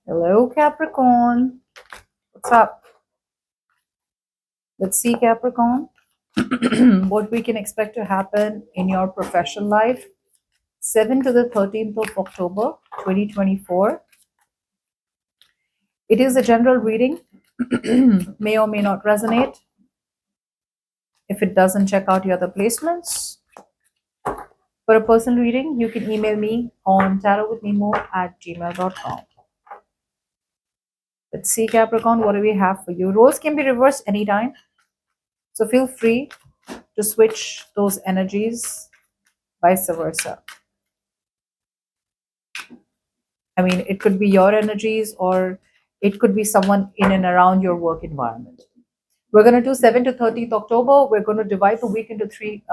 Hello, Capricorn. What's up? Let's see, Capricorn, what we can expect to happen in your professional life 7 to the 13th of October 2024. It is a general reading, may or may not resonate. If it doesn't, check out your other placements. For a personal reading, you can email me on tarotwithnemo@gmail.com. Let's see, Capricorn, what do we have for you? Roles can be reversed anytime, so feel free to switch those energies, vice versa. I mean, it could be your energies or it could be someone in and around your work environment. We're going to do 7 to 13th October. We're going to divide the week into three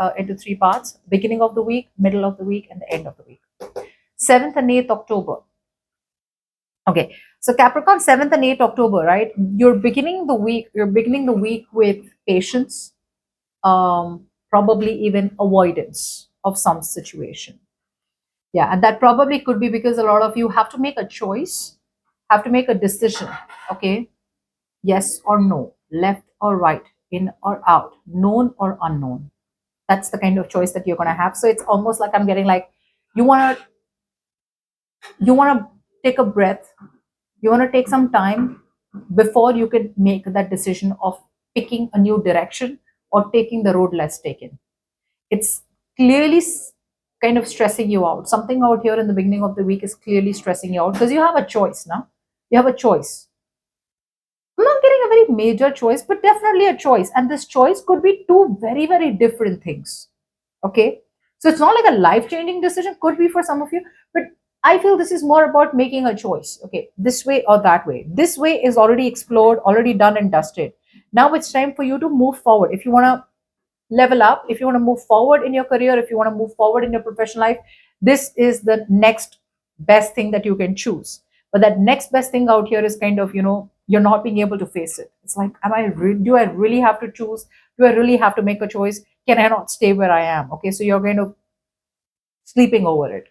parts: beginning of the week, middle of the week, and the end of the week. 7th and 8th October. Okay, so Capricorn, 7th and 8th October, right? You're beginning the week. You're beginning the week with patience, probably even avoidance of some situation. Yeah, and that probably could be because a lot of you have to make a choice, have to make a decision. Okay, yes or no, left or right, in or out, known or unknown. That's the kind of choice that you're going to have. So it's almost like I'm getting like you want to take a breath, you want to take some time before you can make that decision of picking a new direction or taking the road less taken. It's clearly kind of stressing you out. Something out here in the beginning of the week is clearly stressing you out because you have a choice now. You have a choice. I'm not getting a very major choice, but definitely a choice. And this choice could be two very, very different things. Okay. So it's not like a life changing decision, could be for some of you, but I feel this is more about making a choice. Okay. This way or that way. This way is already explored, already done and dusted. Now it's time for you to move forward. If you want to level up, if you want to move forward in your career, if you want to move forward in your professional life, this is the next best thing that you can choose. But that next best thing out here is kind of, you're not being able to face it. It's like, do I really have to choose? Do I really have to make a choice? Can I not stay where I am? Okay, so you're kind of sleeping over it.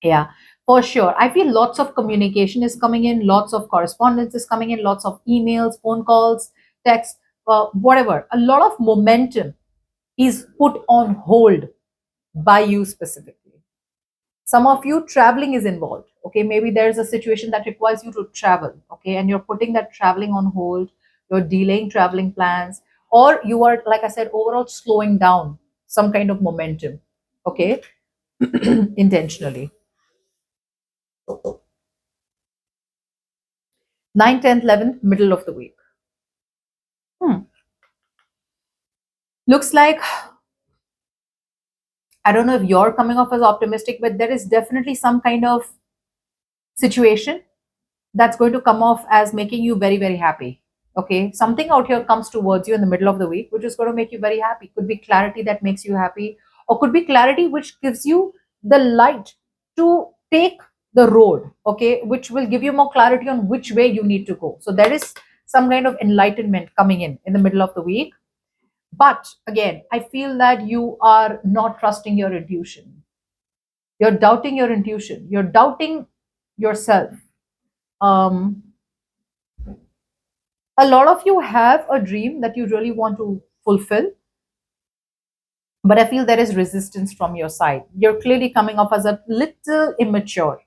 Yeah, for sure. I feel lots of communication is coming in, lots of correspondence is coming in, lots of emails, phone calls, texts, whatever. A lot of momentum is put on hold by you specifically. Some of you, traveling is involved. Okay, maybe there's a situation that requires you to travel. Okay, and you're putting that traveling on hold, you're delaying traveling plans, or you are, like I said, overall slowing down some kind of momentum. Okay, intentionally. 9, 10th, 11th, middle of the week. Hmm. Looks like, I don't know if you're coming off as optimistic, but there is definitely some kind of situation that's going to come off as making you very, very happy. Okay, something out here comes towards you in the middle of the week, which is going to make you very happy. Could be clarity that makes you happy, or could be clarity which gives you the light to take the road, okay, which will give you more clarity on which way you need to go. So there is some kind of enlightenment coming in the middle of the week. But again, I feel that you are not trusting your intuition. You're doubting your intuition. You're doubting yourself. Um, a lot of you have a dream that you really want to fulfill, but I feel there is resistance from your side. You're clearly coming off as a little immature,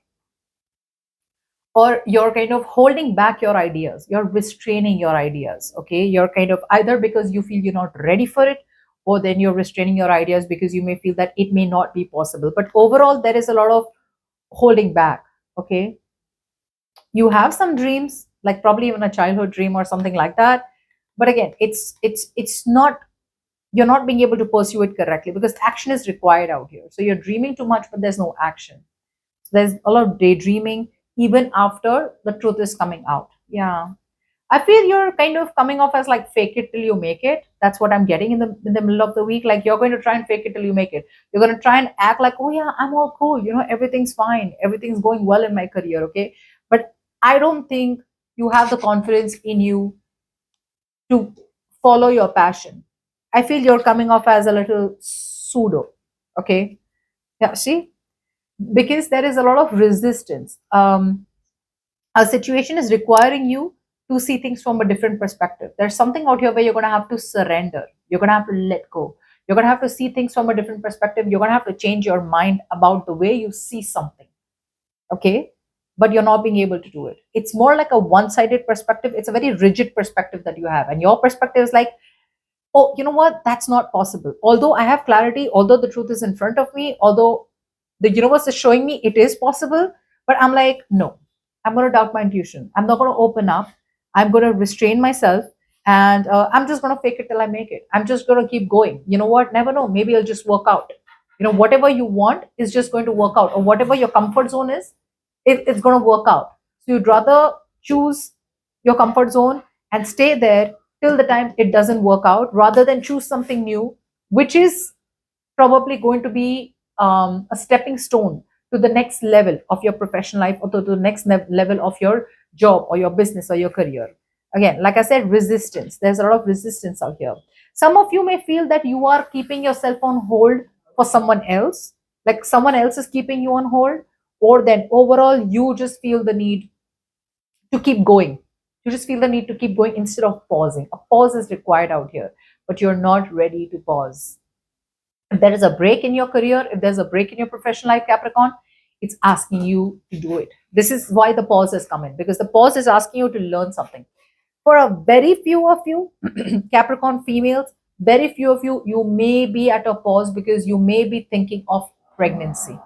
or you're kind of holding back your ideas, you're restraining your ideas. Okay, you're kind of either because you feel you're not ready for it, or then you're restraining your ideas because you may feel that it may not be possible. But overall, there is a lot of holding back. Okay, you have some dreams, like probably even a childhood dream or something like that, but again, it's not, you're not being able to pursue it correctly because action is required out here. So you're dreaming too much, but there's no action. So there's a lot of daydreaming even after the truth is coming out. Yeah, I feel you're kind of coming off as like fake it till you make it. That's what I'm getting in the middle of the week. Like you're going to try and fake it till you make it. You're going to try and act like, oh yeah, I'm all cool. Everything's fine. Everything's going well in my career. Okay, but I don't think you have the confidence in you to follow your passion. I feel you're coming off as a little pseudo. Okay, yeah. See, because there is a lot of resistance. A situation is requiring you to see things from a different perspective. There's something out here where you're going to have to surrender. You're going to have to let go. You're going to have to see things from a different perspective. You're going to have to change your mind about the way you see something. Okay. But you're not being able to do it. It's more like a one sided perspective. It's a very rigid perspective that you have. And your perspective is like, oh, you know what? That's not possible. Although I have clarity, although the truth is in front of me, although the universe is showing me it is possible, but I'm like, no, I'm going to doubt my intuition. I'm not going to open up. I'm going to restrain myself, and I'm just going to fake it till I make it. I'm just going to keep going. You know what? Never know. Maybe it'll just work out. Whatever you want is just going to work out, or whatever your comfort zone is, it's going to work out. So you'd rather choose your comfort zone and stay there till the time it doesn't work out, rather than choose something new, which is probably going to be a stepping stone to the next level of your professional life, or to the next level of your job or your business or your career. Again, like I said, resistance. There's a lot of resistance out here. Some of you may feel that you are keeping yourself on hold for someone else, like someone else is keeping you on hold, or then overall you just feel the need to keep going. You just feel the need to keep going instead of pausing. A pause is required out here, but you're not ready to pause. If there is a break in your career, if there's a break in your professional life, Capricorn, it's asking you to do it. This is why the pause has come in, because the pause is asking you to learn something. For a very few of you, Capricorn females, very few of you, you may be at a pause because you may be thinking of pregnancy.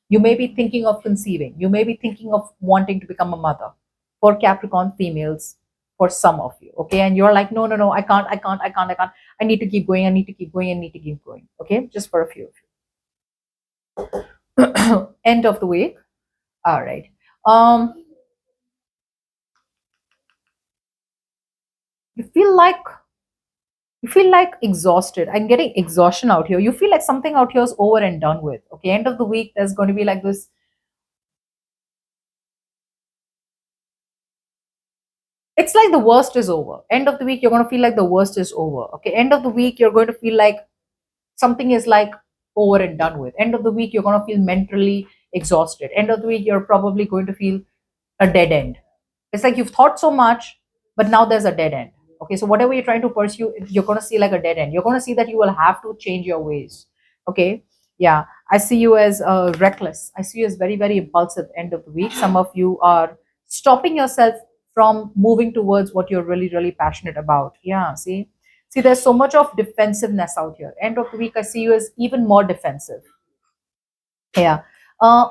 You may be thinking of conceiving. You may be thinking of wanting to become a mother. For Capricorn females, for some of you, okay? And you're like, no, no, no, I can't, I can't, I can't, I can't. I need to keep going, I need to keep going, I need to keep going, okay? Just for a few of you. End of the week. All right. Um, you feel like exhausted. I'm getting exhaustion out here. You feel like something out here is over and done with. Okay, end of the week, there's going to be like this. It's like the worst is over. End of the week, you're going to feel like the worst is over. Okay, end of the week, you're going to feel like something is like over and done with. End of the week, you're going to feel mentally exhausted. End of the week, you're probably going to feel a dead end. It's like you've thought so much, but now there's a dead end. Okay, so whatever you're trying to pursue, you're going to see like a dead end. You're going to see that you will have to change your ways. Okay, yeah, I see you as reckless. I see you as very, very impulsive. End of the week, some of you are stopping yourself from moving towards what you're really, really passionate about. Yeah, see, there's so much of defensiveness out here. End of the week, I see you as even more defensive. Yeah. uh,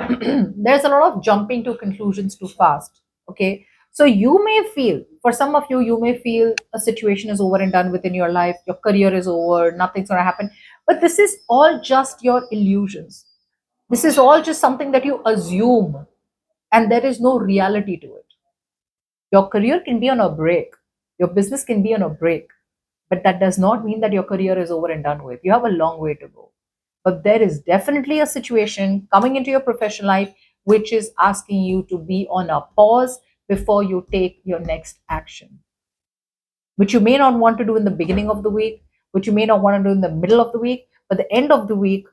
there's a lot of jumping to conclusions too fast. Okay, so you may feel, for some of you, you may feel a situation is over and done within your life, your career is over, nothing's going to happen, but this is all just your illusions. This is all just something that you assume, and there is no reality to it. Your career can be on a break, your business can be on a break, but that does not mean that your career is over and done with. You have a long way to go. But there is definitely a situation coming into your professional life which is asking you to be on a pause before you take your next action, which you may not want to do in the beginning of the week, which you may not want to do in the middle of the week, but the end of the week,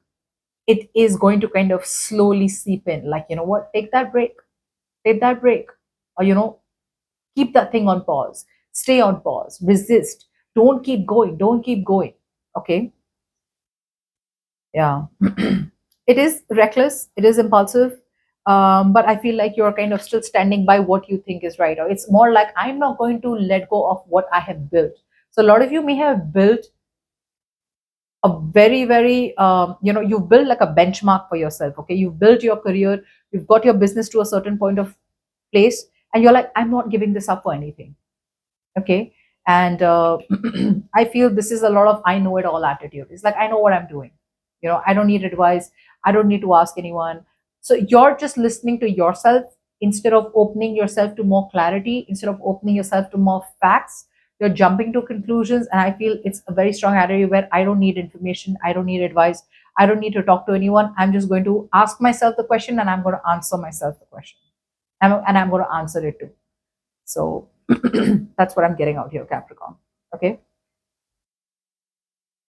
it is going to kind of slowly seep in. Like, you know what, take that break, or, keep that thing on pause, stay on pause, resist, don't keep going, don't keep going. Okay, yeah. It is reckless, it is impulsive, but I feel like you're kind of still standing by what you think is right, or it's more like, I'm not going to let go of what I have built. So a lot of you may have built a very, very, you've built like a benchmark for yourself. Okay, you've built your career, you've got your business to a certain point of place, and you're like, I'm not giving this up for anything. Okay, and I feel this is a lot of I know it all attitude. It's like, I know what I'm doing, I don't need advice, I don't need to ask anyone. So you're just listening to yourself instead of opening yourself to more clarity, instead of opening yourself to more facts. You're jumping to conclusions, and I feel it's a very strong attitude where I don't need information, I don't need advice, I don't need to talk to anyone. I'm just going to ask myself the question, and I'm going to answer myself the question, and I'm going to answer it too. So that's what I'm getting out here, Capricorn. Okay.